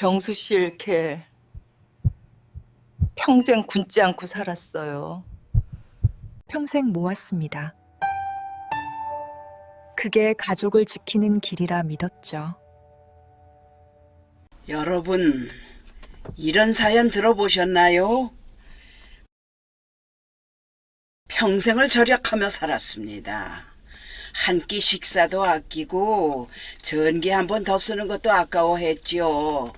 병수 씨 이렇게 평생 굶지 않고 살았어요. 평생 모았습니다. 그게 가족을 지키는 길이라 믿었죠. 여러분, 이런 사연 들어보셨나요? 평생을 절약하며 살았습니다. 한 끼 식사도 아끼고 전기 한 번 더 쓰는 것도 아까워했지요.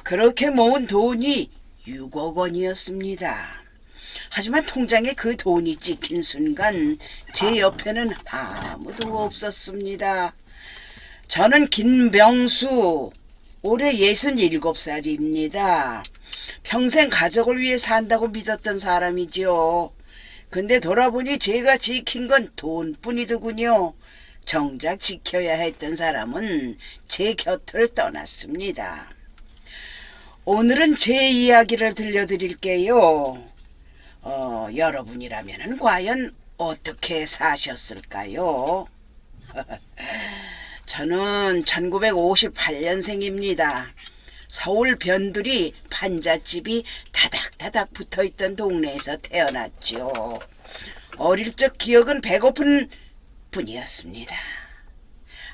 그렇게 모은 돈이 6억 원이었습니다. 하지만 통장에 그 돈이 찍힌 순간 제 옆에는 아무도 없었습니다. 저는 김병수, 올해 67살입니다. 평생 가족을 위해 산다고 믿었던 사람이지요. 근데 돌아보니 제가 지킨 건 돈뿐이더군요. 정작 지켜야 했던 사람은 제 곁을 떠났습니다. 오늘은 제 이야기를 들려드릴게요. 여러분이라면 과연 어떻게 사셨을까요? 저는 1958년생입니다. 서울 변두리 판잣집이 다닥다닥 붙어있던 동네에서 태어났죠. 어릴 적 기억은 배고픈 뿐이었습니다.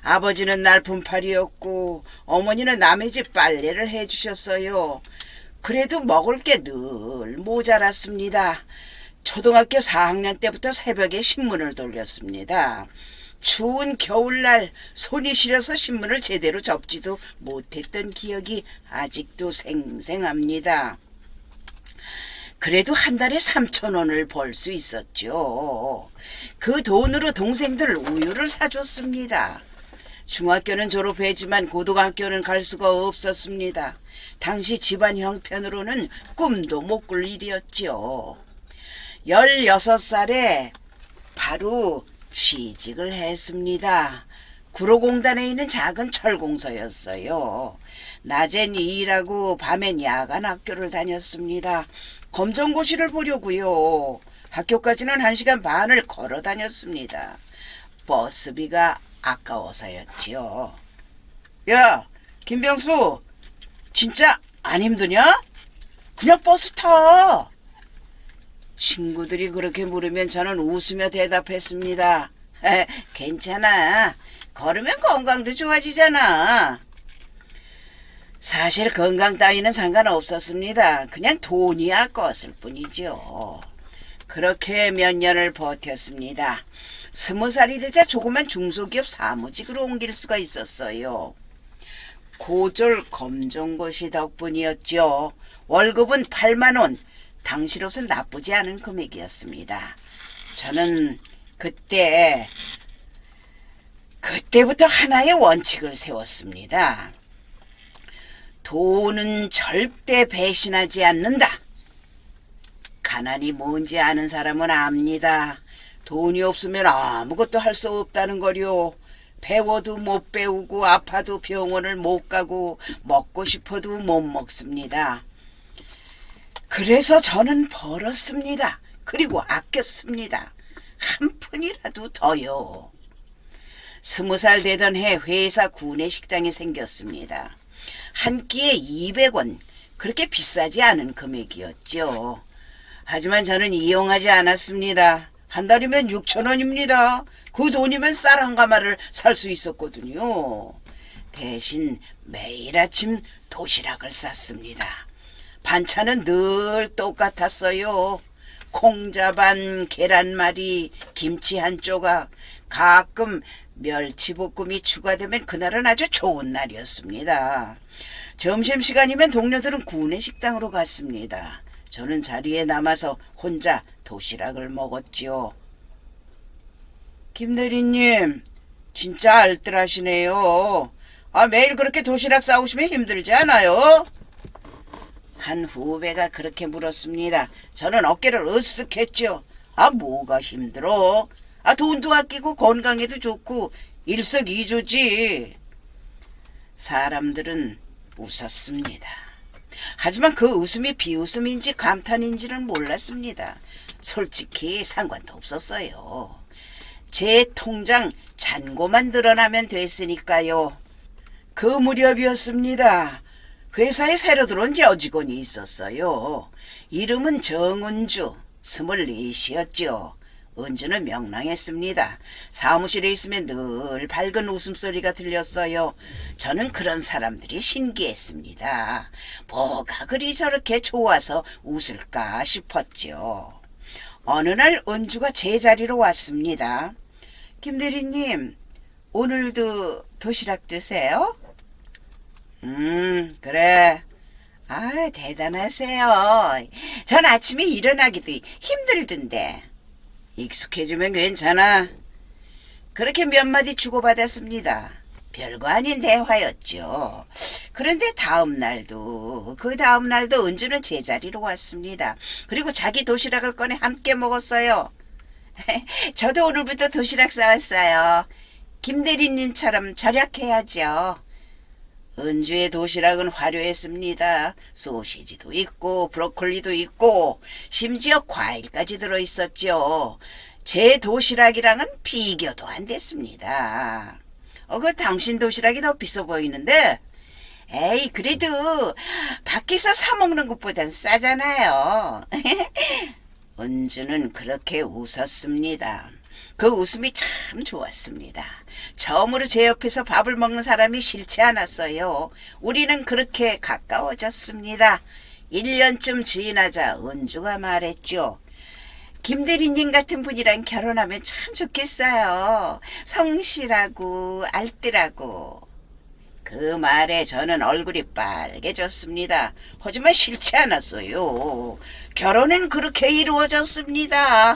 아버지는 날품팔이였고 어머니는 남의 집 빨래를 해주셨어요. 그래도 먹을 게 늘 모자랐습니다. 초등학교 4학년 때부터 새벽에 신문을 돌렸습니다. 추운 겨울날 손이 시려서 신문을 제대로 접지도 못했던 기억이 아직도 생생합니다. 그래도 한 달에 3,000원을 벌 수 있었죠. 그 돈으로 동생들 우유를 사줬습니다. 중학교는 졸업했지만 고등학교는 갈 수가 없었습니다. 당시 집안 형편으로는 꿈도 못 꿀 일이었죠. 16살에 바로 취직을 했습니다. 구로공단에 있는 작은 철공소였어요. 낮엔 일하고 밤엔 야간 학교를 다녔습니다. 검정고시를 보려고요. 학교까지는 1시간 반을 걸어 다녔습니다. 버스비가 아까워서였지요. 야, 김병수, 진짜 안 힘드냐? 그냥 버스 타. 친구들이 그렇게 물으면 저는 웃으며 대답했습니다. 괜찮아. 걸으면 건강도 좋아지잖아. 사실 건강 따위는 상관없었습니다. 그냥 돈이 아까웠을 뿐이죠. 그렇게 몇 년을 버텼습니다. 20살이 되자 조그만 중소기업 사무직으로 옮길 수가 있었어요. 고졸 검정고시 덕분이었죠. 월급은 8만 원. 당시로선 나쁘지 않은 금액이었습니다. 저는 그때부터 하나의 원칙을 세웠습니다. 돈은 절대 배신하지 않는다. 가난이 뭔지 아는 사람은 압니다. 돈이 없으면 아무것도 할 수 없다는 거요. 배워도 못 배우고 아파도 병원을 못 가고 먹고 싶어도 못 먹습니다. 그래서 저는 벌었습니다. 그리고 아꼈습니다. 한 푼이라도 더요. 20살 되던 해 회사 구내식당이 생겼습니다. 한 끼에 200원, 그렇게 비싸지 않은 금액이었죠. 하지만 저는 이용하지 않았습니다. 한 달이면 6,000원입니다. 그 돈이면 쌀 한 가마를 살 수 있었거든요. 대신 매일 아침 도시락을 쌌습니다. 반찬은 늘 똑같았어요. 콩자 반, 계란말이, 김치 한 조각, 가끔 멸치볶음이 추가되면 그날은 아주 좋은 날이었습니다. 점심시간이면 동료들은 구내식당으로 갔습니다. 저는 자리에 남아서 혼자 도시락을 먹었지요. 김대리님, 진짜 알뜰하시네요. 매일 그렇게 도시락 싸우시면 힘들지 않아요? 한 후배가 그렇게 물었습니다. 저는 어깨를 으쓱했죠. 뭐가 힘들어? 돈도 아끼고 건강에도 좋고 일석이조지. 사람들은 웃었습니다. 하지만 그 웃음이 비웃음인지 감탄인지는 몰랐습니다. 솔직히 상관도 없었어요. 제 통장 잔고만 드러나면 됐으니까요. 그 무렵이었습니다. 회사에 새로 들어온 여직원이 있었어요. 이름은 정은주, 24이었죠. 은주는 명랑했습니다. 사무실에 있으면 늘 밝은 웃음소리가 들렸어요. 저는 그런 사람들이 신기했습니다. 뭐가 그리 저렇게 좋아서 웃을까 싶었죠. 어느 날 은주가 제 자리로 왔습니다. 김 대리님, 오늘도 도시락 드세요? 그래. 아, 대단하세요. 전 아침에 일어나기도 힘들던데. 익숙해지면 괜찮아. 그렇게 몇 마디 주고받았습니다. 별거 아닌 대화였죠. 그런데 그 다음 날도 은주는 제자리로 왔습니다. 그리고 자기 도시락을 꺼내 함께 먹었어요. 저도 오늘부터 도시락 싸왔어요. 김 대리님처럼 절약해야죠. 은주의 도시락은 화려했습니다. 소시지도 있고 브로콜리도 있고 심지어 과일까지 들어있었죠. 제 도시락이랑은 비교도 안 됐습니다. 그 당신 도시락이 더 비싸 보이는데 에이 그래도 밖에서 사 먹는 것보단 싸잖아요. 은주는 그렇게 웃었습니다. 그 웃음이 참 좋았습니다. 처음으로 제 옆에서 밥을 먹는 사람이 싫지 않았어요. 우리는 그렇게 가까워졌습니다. 1년쯤 지나자 은주가 말했죠. 김 대리님 같은 분이랑 결혼하면 참 좋겠어요. 성실하고 알뜰하고. 그 말에 저는 얼굴이 빨개졌습니다. 하지만 싫지 않았어요. 결혼은 그렇게 이루어졌습니다.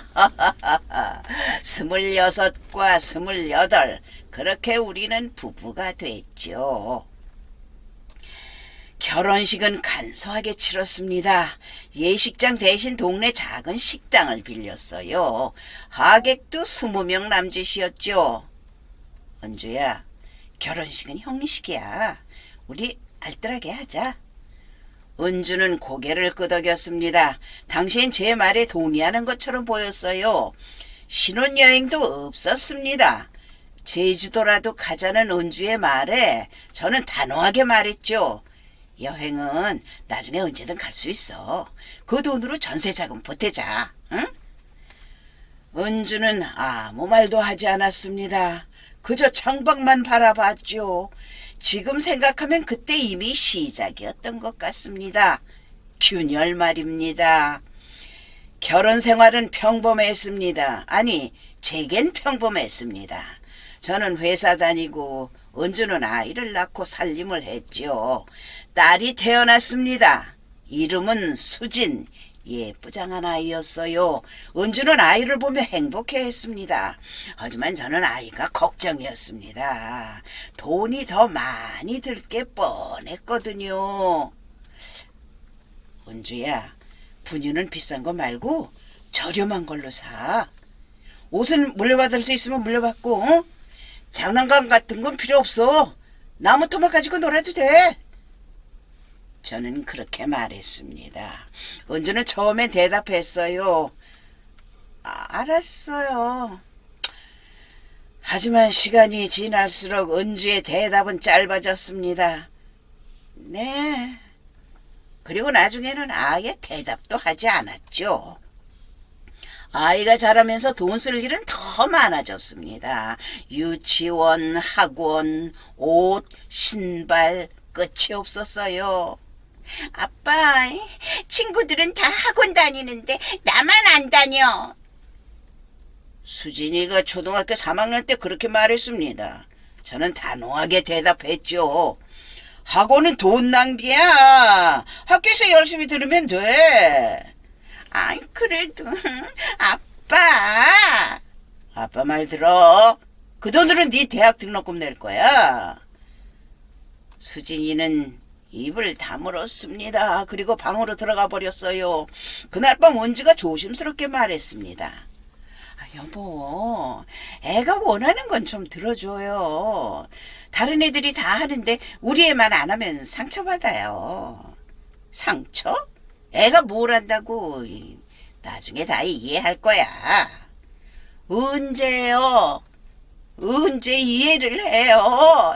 26과 28 그렇게 우리는 부부가 됐죠. 결혼식은 간소하게 치렀습니다. 예식장 대신 동네 작은 식당을 빌렸어요. 하객도 20명 남짓이었죠. 은주야, 결혼식은 형식이야. 우리 알뜰하게 하자. 은주는 고개를 끄덕였습니다. 당신 제 말에 동의하는 것처럼 보였어요. 신혼여행도 없었습니다. 제주도라도 가자는 은주의 말에 저는 단호하게 말했죠. 여행은 나중에 언제든 갈 수 있어. 그 돈으로 전세자금 보태자. 응? 은주는 아무 말도 하지 않았습니다. 그저 창밖만 바라봤죠. 지금 생각하면 그때 이미 시작이었던 것 같습니다. 균열 말입니다. 결혼 생활은 평범했습니다. 아니, 제겐 평범했습니다. 저는 회사 다니고 은주는 아이를 낳고 살림을 했죠. 딸이 태어났습니다. 이름은 수진. 예쁘장한 아이였어요. 은주는 아이를 보며 행복해했습니다. 하지만 저는 아이가 걱정이었습니다. 돈이 더 많이 들 게 뻔했거든요. 은주야, 분유는 비싼 거 말고 저렴한 걸로 사. 옷은 물려받을 수 있으면 물려받고, 어? 장난감 같은 건 필요 없어. 나무 토막 가지고 놀아도 돼. 저는 그렇게 말했습니다. 은주는 처음에 대답했어요. 알았어요. 하지만 시간이 지날수록 은주의 대답은 짧아졌습니다. 네. 그리고 나중에는 아예 대답도 하지 않았죠. 아이가 자라면서 돈 쓸 일은 더 많아졌습니다. 유치원, 학원, 옷, 신발 끝이 없었어요. 아빠, 친구들은 다 학원 다니는데 나만 안 다녀. 수진이가 초등학교 3학년 때 그렇게 말했습니다. 저는 단호하게 대답했죠. 학원은 돈 낭비야. 학교에서 열심히 들으면 돼. 아이, 그래도 아빠. 아빠 말 들어. 그 돈으로 네 대학 등록금 낼 거야. 수진이는 입을 다물었습니다. 그리고 방으로 들어가 버렸어요. 그날 밤 은주가 조심스럽게 말했습니다. 여보, 애가 원하는 건 좀 들어줘요. 다른 애들이 다 하는데 우리 애만 안 하면 상처받아요. 상처? 애가 뭘 한다고. 나중에 다 이해할 거야. 언제요? 언제 이해를 해요?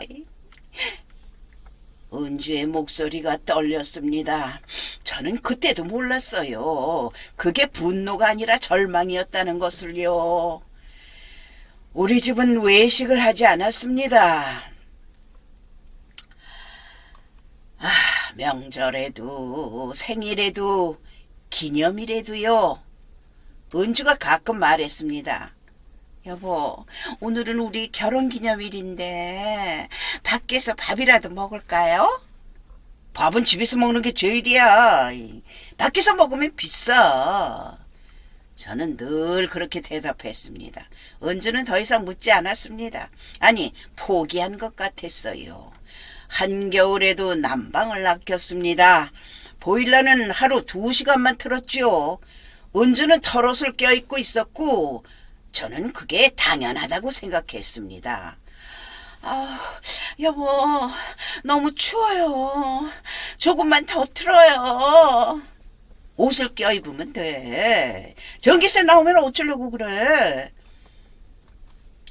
은주의 목소리가 떨렸습니다. 저는 그때도 몰랐어요. 그게 분노가 아니라 절망이었다는 것을요. 우리 집은 외식을 하지 않았습니다. 명절에도 생일에도 기념일에도요. 은주가 가끔 말했습니다. 여보, 오늘은 우리 결혼기념일인데 밖에서 밥이라도 먹을까요? 밥은 집에서 먹는 게 제일이야. 밖에서 먹으면 비싸. 저는 늘 그렇게 대답했습니다. 은주는 더 이상 묻지 않았습니다. 아니, 포기한 것 같았어요. 한겨울에도 난방을 아꼈습니다. 보일러는 하루 2시간만 틀었죠. 은주는 털옷을 껴입고 있었고 저는 그게 당연하다고 생각했습니다. 여보, 너무 추워요. 조금만 더 틀어요. 옷을 껴입으면 돼. 전기세 나오면 어쩌려고 그래.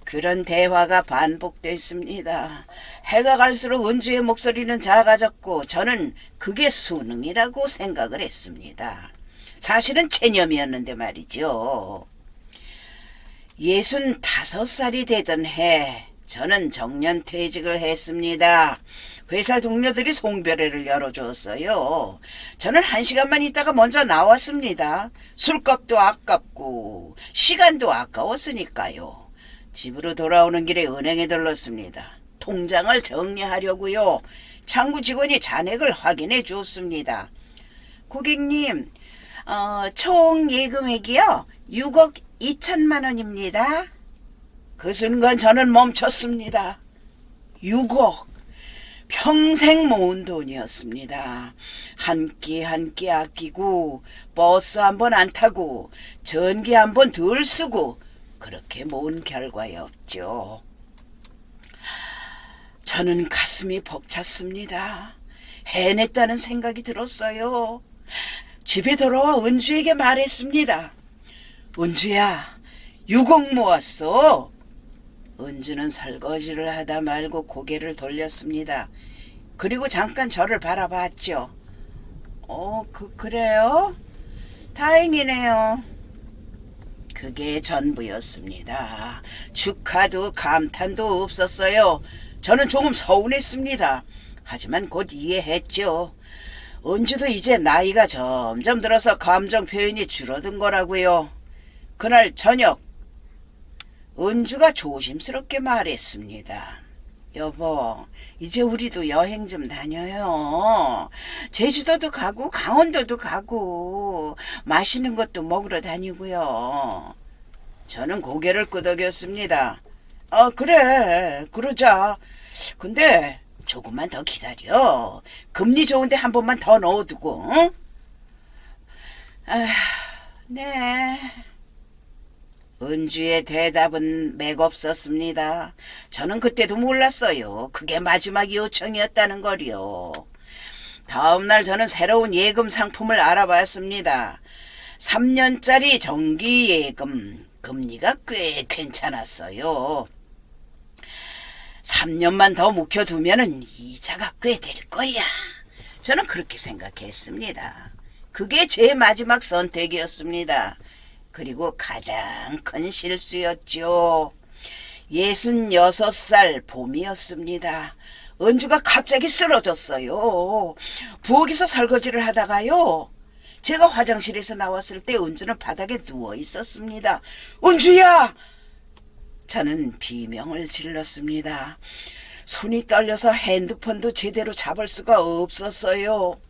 그런 대화가 반복됐습니다. 해가 갈수록 은주의 목소리는 작아졌고 저는 그게 수능이라고 생각을 했습니다. 사실은 체념이었는데 말이죠. 65살이 되던 해 저는 정년퇴직을 했습니다. 회사 동료들이 송별회를 열어줬어요. 저는 1시간만 있다가 먼저 나왔습니다. 술값도 아깝고 시간도 아까웠으니까요. 집으로 돌아오는 길에 은행에 들렀습니다. 통장을 정리하려고요. 창구 직원이 잔액을 확인해 줬습니다. 고객님, 총 예금액이요 6억 2천만 원입니다. 그 순간 저는 멈췄습니다. 6억. 평생 모은 돈이었습니다. 한 끼 한 끼 아끼고 버스 한 번 안 타고 전기 한 번 덜 쓰고 그렇게 모은 결과였죠. 저는 가슴이 벅찼습니다. 해냈다는 생각이 들었어요. 집에 돌아와 은주에게 말했습니다. 은주야, 6억 모았어. 은주는 설거지를 하다 말고 고개를 돌렸습니다. 그리고 잠깐 저를 바라봤죠. 그래요? 다행이네요. 그게 전부였습니다. 축하도 감탄도 없었어요. 저는 조금 서운했습니다. 하지만 곧 이해했죠. 은주도 이제 나이가 점점 들어서 감정 표현이 줄어든 거라고요. 그날 저녁 은주가 조심스럽게 말했습니다. 여보, 이제 우리도 여행 좀 다녀요. 제주도도 가고 강원도도 가고 맛있는 것도 먹으러 다니고요. 저는 고개를 끄덕였습니다. 그래, 그러자. 근데 조금만 더 기다려. 금리 좋은데 한 번만 더 넣어두고. 응? 네. 은주의 대답은 맥없었습니다. 저는 그때도 몰랐어요. 그게 마지막 요청이었다는 걸요. 다음날 저는 새로운 예금 상품을 알아봤습니다. 3년짜리 정기 예금. 금리가 꽤 괜찮았어요. 3년만 더 묵혀두면 이자가 꽤 될 거야. 저는 그렇게 생각했습니다. 그게 제 마지막 선택이었습니다. 그리고 가장 큰 실수였죠. 66살 봄이었습니다. 은주가 갑자기 쓰러졌어요. 부엌에서 설거지를 하다가요. 제가 화장실에서 나왔을 때 은주는 바닥에 누워 있었습니다. 은주야! 저는 비명을 질렀습니다. 손이 떨려서 핸드폰도 제대로 잡을 수가 없었어요.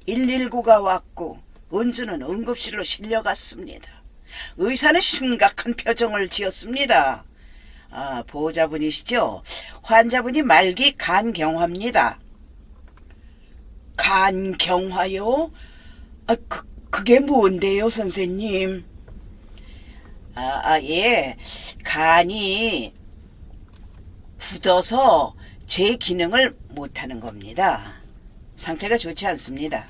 119가 왔고 은주는 응급실로 실려갔습니다. 의사는 심각한 표정을 지었습니다. 보호자분이시죠? 환자분이 말기 간경화입니다. 간경화요? 그게 뭔데요, 선생님? 예. 간이 굳어서 제 기능을 못하는 겁니다. 상태가 좋지 않습니다.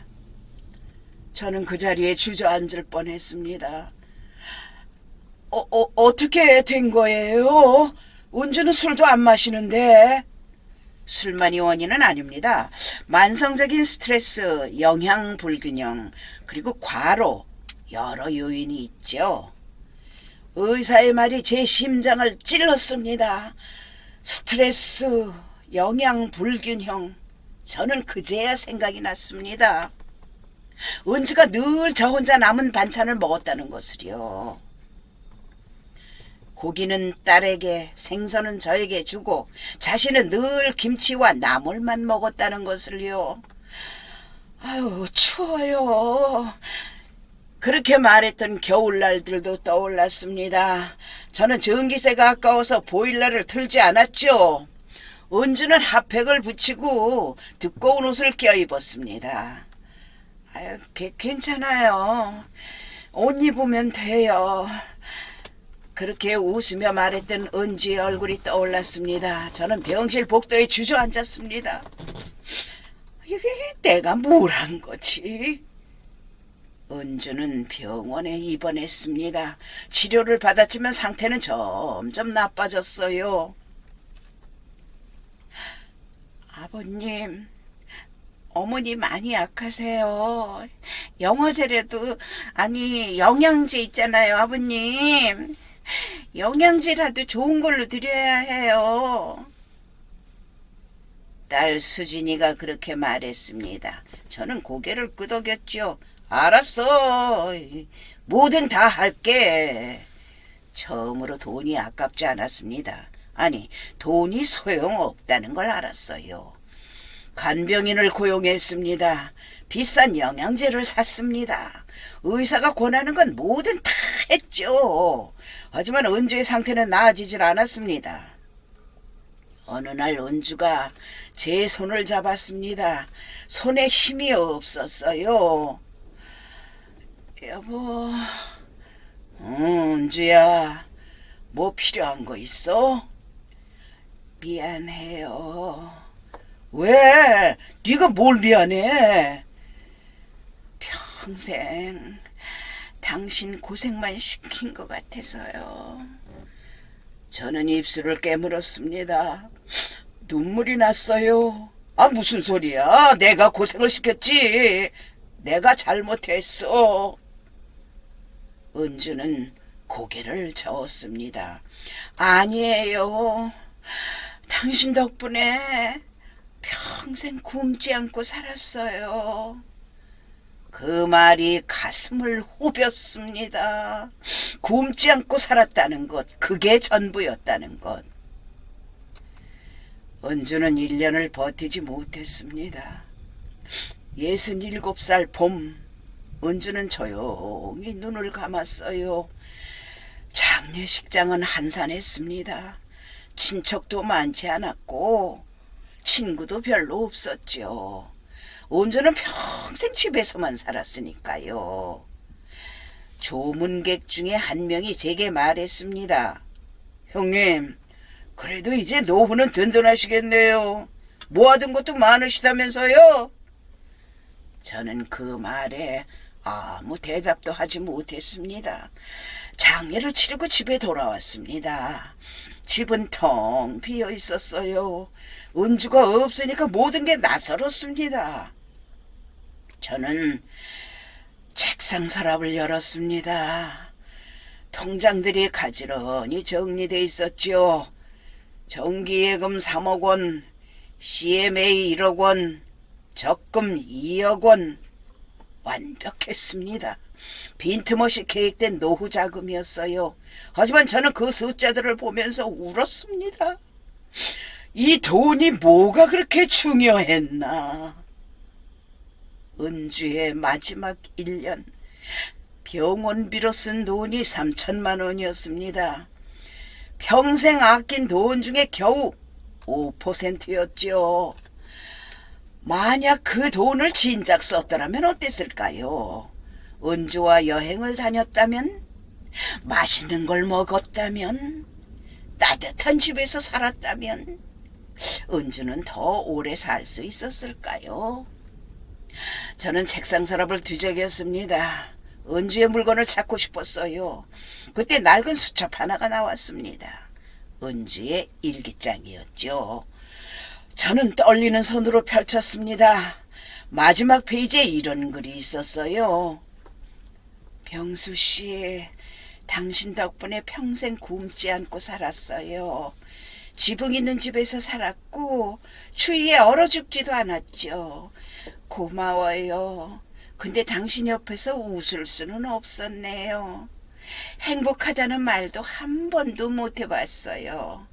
저는 그 자리에 주저앉을 뻔했습니다. 어떻게 된 거예요? 은주는 술도 안 마시는데. 술만이 원인은 아닙니다. 만성적인 스트레스, 영양 불균형, 그리고 과로 여러 요인이 있죠. 의사의 말이 제 심장을 찔렀습니다. 스트레스, 영양 불균형. 저는 그제야 생각이 났습니다. 은주가 늘 저 혼자 남은 반찬을 먹었다는 것을요. 고기는 딸에게, 생선은 저에게 주고 자신은 늘 김치와 나물만 먹었다는 것을요. 아유, 추워요. 그렇게 말했던 겨울날들도 떠올랐습니다. 저는 전기세가 아까워서 보일러를 틀지 않았죠. 은주는 핫팩을 붙이고 두꺼운 옷을 껴입었습니다. 아유, 괜찮아요. 옷 입으면 돼요. 그렇게 웃으며 말했던 은주의 얼굴이 떠올랐습니다. 저는 병실 복도에 주저앉았습니다. 이게 내가 뭘 한 거지? 은주는 병원에 입원했습니다. 치료를 받았지만 상태는 점점 나빠졌어요. 아버님, 어머니 많이 약하세요. 영어제라도, 아니 영양제 있잖아요, 아버님. 영양제라도 좋은 걸로 드려야 해요. 딸 수진이가 그렇게 말했습니다. 저는 고개를 끄덕였죠. 알았어. 뭐든 다 할게. 처음으로 돈이 아깝지 않았습니다. 아니, 돈이 소용없다는 걸 알았어요. 간병인을 고용했습니다. 비싼 영양제를 샀습니다. 의사가 권하는 건 뭐든 다 했죠. 하지만 은주의 상태는 나아지질 않았습니다. 어느 날 은주가 제 손을 잡았습니다. 손에 힘이 없었어요. 여보, 은주야, 뭐 필요한 거 있어? 미안해요. 왜? 네가 뭘 미안해? 평생 당신 고생만 시킨 것 같아서요. 저는 입술을 깨물었습니다. 눈물이 났어요. 아, 무슨 소리야? 내가 고생을 시켰지. 내가 잘못했어. 은주는 고개를 저었습니다. 아니에요. 당신 덕분에 평생 굶지 않고 살았어요. 그 말이 가슴을 후볐습니다. 굶지 않고 살았다는 것, 그게 전부였다는 것. 은주는 1년을 버티지 못했습니다. 67살 봄, 은주는 조용히 눈을 감았어요. 장례식장은 한산했습니다. 친척도 많지 않았고 친구도 별로 없었죠. 은주는 평생 집에서만 살았으니까요. 조문객 중에 한 명이 제게 말했습니다. 형님, 그래도 이제 노후는 든든하시겠네요. 모아둔 것도 많으시다면서요? 저는 그 말에 아무 대답도 하지 못했습니다. 장례를 치르고 집에 돌아왔습니다. 집은 텅 비어 있었어요. 은주가 없으니까 모든 게 낯설었습니다. 저는 책상 서랍을 열었습니다. 통장들이 가지런히 정리돼 있었죠. 정기예금 3억 원, CMA 1억 원, 적금 2억 원. 완벽했습니다. 빈틈없이 계획된 노후 자금이었어요. 하지만 저는 그 숫자들을 보면서 울었습니다. 이 돈이 뭐가 그렇게 중요했나. 은주의 마지막 1년, 병원비로 쓴 돈이 3천만 원이었습니다. 평생 아낀 돈 중에 겨우 5%였죠. 만약 그 돈을 진작 썼더라면 어땠을까요? 은주와 여행을 다녔다면, 맛있는 걸 먹었다면, 따뜻한 집에서 살았다면 은주는 더 오래 살 수 있었을까요? 저는 책상 서랍을 뒤적였습니다. 은주의 물건을 찾고 싶었어요. 그때 낡은 수첩 하나가 나왔습니다. 은주의 일기장이었죠. 저는 떨리는 손으로 펼쳤습니다. 마지막 페이지에 이런 글이 있었어요. 병수 씨, 당신 덕분에 평생 굶지 않고 살았어요. 지붕 있는 집에서 살았고 추위에 얼어 죽지도 않았죠. 고마워요. 근데 당신 옆에서 웃을 수는 없었네요. 행복하다는 말도 한 번도 못 해봤어요.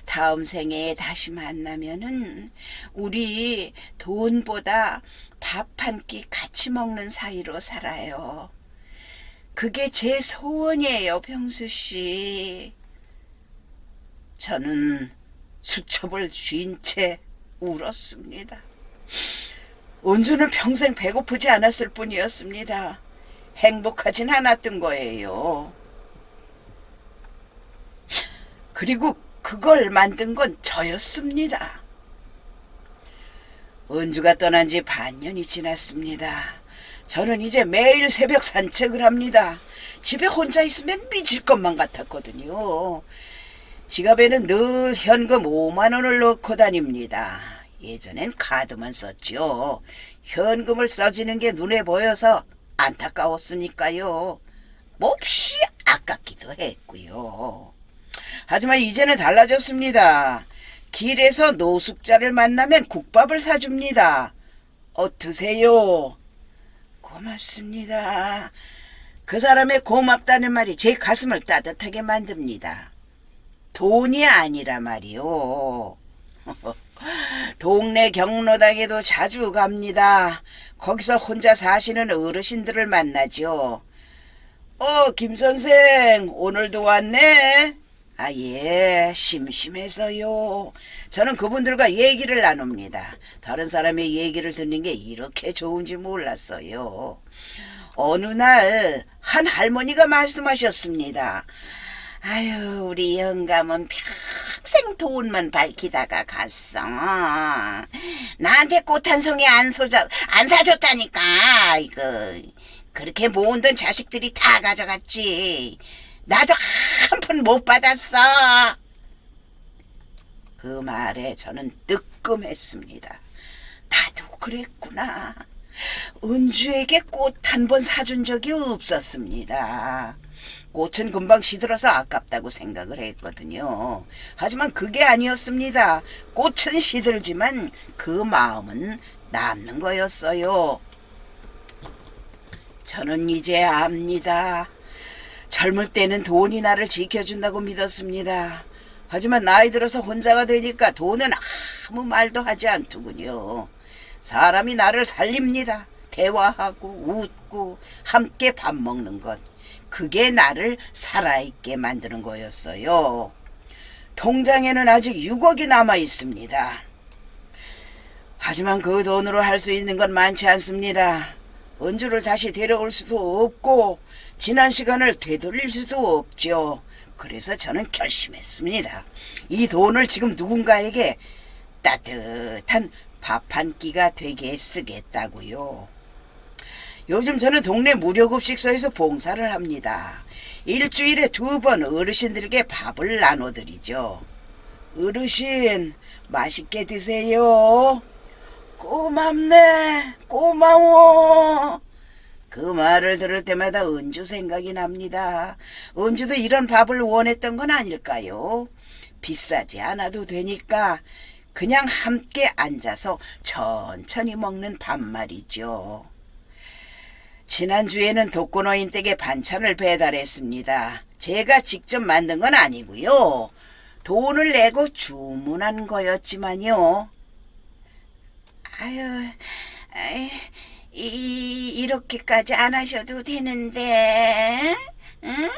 다음 생에 다시 만나면은 우리 돈보다 밥 한 끼 같이 먹는 사이로 살아요. 그게 제 소원이에요, 병수 씨. 저는 수첩을 쥔 채 울었습니다. 은주는 평생 배고프지 않았을 뿐이었습니다. 행복하진 않았던 거예요. 그리고 그걸 만든 건 저였습니다. 은주가 떠난 지 반년이 지났습니다. 저는 이제 매일 새벽 산책을 합니다. 집에 혼자 있으면 미칠 것만 같았거든요. 지갑에는 늘 현금 5만 원을 넣고 다닙니다. 예전엔 카드만 썼죠. 현금을 써지는 게 눈에 보여서 안타까웠으니까요. 몹시 아깝기도 했고요. 하지만 이제는 달라졌습니다. 길에서 노숙자를 만나면 국밥을 사줍니다. 드세요. 고맙습니다. 그 사람의 고맙다는 말이 제 가슴을 따뜻하게 만듭니다. 돈이 아니라 말이요. 동네 경로당에도 자주 갑니다. 거기서 혼자 사시는 어르신들을 만나죠. 김 선생, 오늘도 왔네? 예, 심심해서요. 저는 그분들과 얘기를 나눕니다. 다른 사람의 얘기를 듣는 게 이렇게 좋은지 몰랐어요. 어느 날 한 할머니가 말씀하셨습니다. 아유, 우리 영감은 평생 돈만 밝히다가 갔어. 나한테 꽃 한 송이 안 사줬다니까. 이거 그렇게 모은 돈 자식들이 다 가져갔지. 나도 한 푼 못 받았어. 그 말에 저는 뜨끔했습니다. 나도 그랬구나. 은주에게 꽃 한 번 사준 적이 없었습니다. 꽃은 금방 시들어서 아깝다고 생각을 했거든요. 하지만 그게 아니었습니다. 꽃은 시들지만 그 마음은 남는 거였어요. 저는 이제 압니다. 젊을 때는 돈이 나를 지켜준다고 믿었습니다. 하지만 나이 들어서 혼자가 되니까 돈은 아무 말도 하지 않더군요. 사람이 나를 살립니다. 대화하고 웃고 함께 밥 먹는 것. 그게 나를 살아있게 만드는 거였어요. 통장에는 아직 6억이 남아 있습니다. 하지만 그 돈으로 할 수 있는 건 많지 않습니다. 은주를 다시 데려올 수도 없고 지난 시간을 되돌릴 수도 없죠. 그래서 저는 결심했습니다. 이 돈을 지금 누군가에게 따뜻한 밥 한 끼가 되게 쓰겠다고요. 요즘 저는 동네 무료급식소에서 봉사를 합니다. 일주일에 2번 어르신들에게 밥을 나눠드리죠. 어르신, 맛있게 드세요. 고맙네, 고마워. 그 말을 들을 때마다 은주 생각이 납니다. 은주도 이런 밥을 원했던 건 아닐까요? 비싸지 않아도 되니까 그냥 함께 앉아서 천천히 먹는 밥 말이죠. 지난주에는 독거노인 댁에 반찬을 배달했습니다. 제가 직접 만든 건 아니고요. 돈을 내고 주문한 거였지만요. 이렇게까지 안 하셔도 되는데, 응?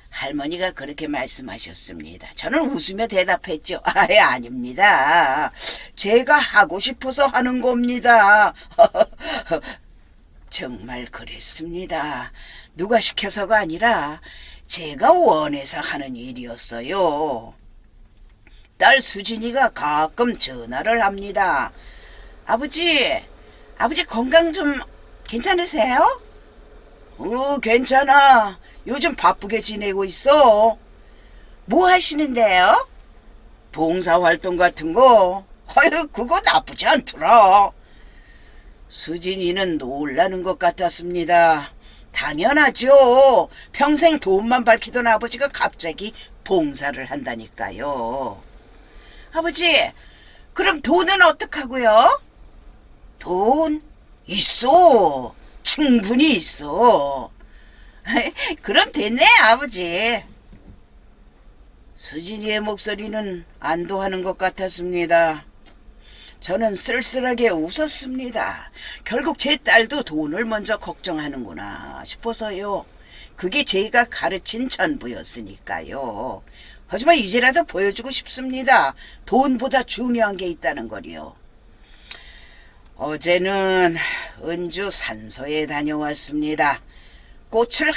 할머니가 그렇게 말씀하셨습니다. 저는 웃으며 대답했죠. 아닙니다. 제가 하고 싶어서 하는 겁니다. 정말 그랬습니다. 누가 시켜서가 아니라 제가 원해서 하는 일이었어요. 딸 수진이가 가끔 전화를 합니다. 아버지 건강 좀 괜찮으세요? 괜찮아. 요즘 바쁘게 지내고 있어. 뭐 하시는데요? 봉사활동 같은 거, 아유, 그거 나쁘지 않더라. 수진이는 놀라는 것 같았습니다. 당연하죠. 평생 돈만 밝히던 아버지가 갑자기 봉사를 한다니까요. 아버지, 그럼 돈은 어떡하고요? 돈? 있어. 충분히 있어. 그럼 됐네, 아버지. 수진이의 목소리는 안도하는 것 같았습니다. 저는 쓸쓸하게 웃었습니다. 결국 제 딸도 돈을 먼저 걱정하는구나 싶어서요. 그게 제가 가르친 전부였으니까요. 하지만 이제라도 보여주고 싶습니다. 돈보다 중요한 게 있다는 거요. 어제는 은주 산소에 다녀왔습니다. 꽃을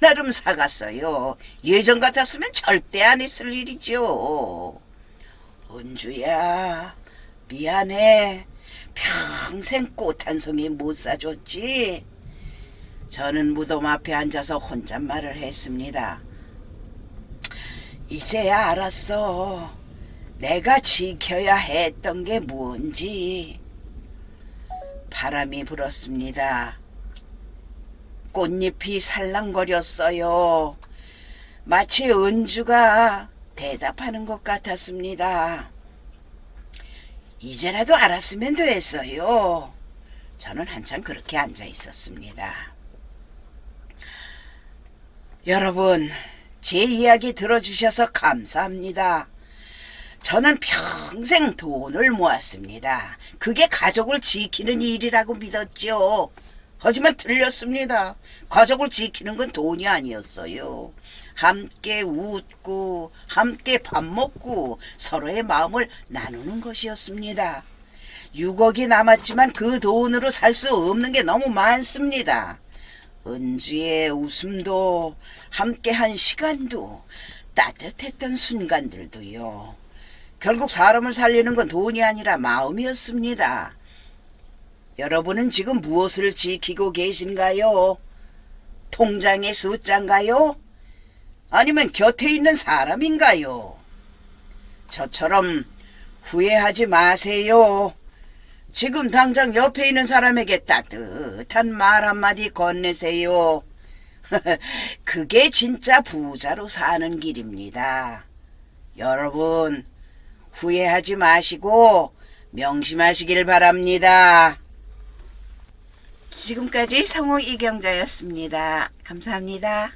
한아름 사갔어요. 예전 같았으면 절대 안 했을 일이죠. 은주야, 미안해. 평생 꽃 한 송이 못 사줬지. 저는 무덤 앞에 앉아서 혼잣말을 했습니다. 이제야 알았어. 내가 지켜야 했던 게 뭔지. 바람이 불었습니다. 꽃잎이 살랑거렸어요. 마치 은주가 대답하는 것 같았습니다. 이제라도 알았으면 됐어요. 저는 한참 그렇게 앉아 있었습니다. 여러분, 제 이야기 들어주셔서 감사합니다. 저는 평생 돈을 모았습니다. 그게 가족을 지키는 일이라고 믿었죠. 하지만 틀렸습니다. 가족을 지키는 건 돈이 아니었어요. 함께 웃고 함께 밥 먹고 서로의 마음을 나누는 것이었습니다. 6억이 남았지만 그 돈으로 살 수 없는 게 너무 많습니다. 은주의 웃음도 함께한 시간도 따뜻했던 순간들도요. 결국 사람을 살리는 건 돈이 아니라 마음이었습니다. 여러분은 지금 무엇을 지키고 계신가요? 통장의 숫자인가요? 아니면 곁에 있는 사람인가요? 저처럼 후회하지 마세요. 지금 당장 옆에 있는 사람에게 따뜻한 말 한마디 건네세요. 그게 진짜 부자로 사는 길입니다. 여러분, 후회하지 마시고 명심하시길 바랍니다. 지금까지 성우 이경자였습니다. 감사합니다.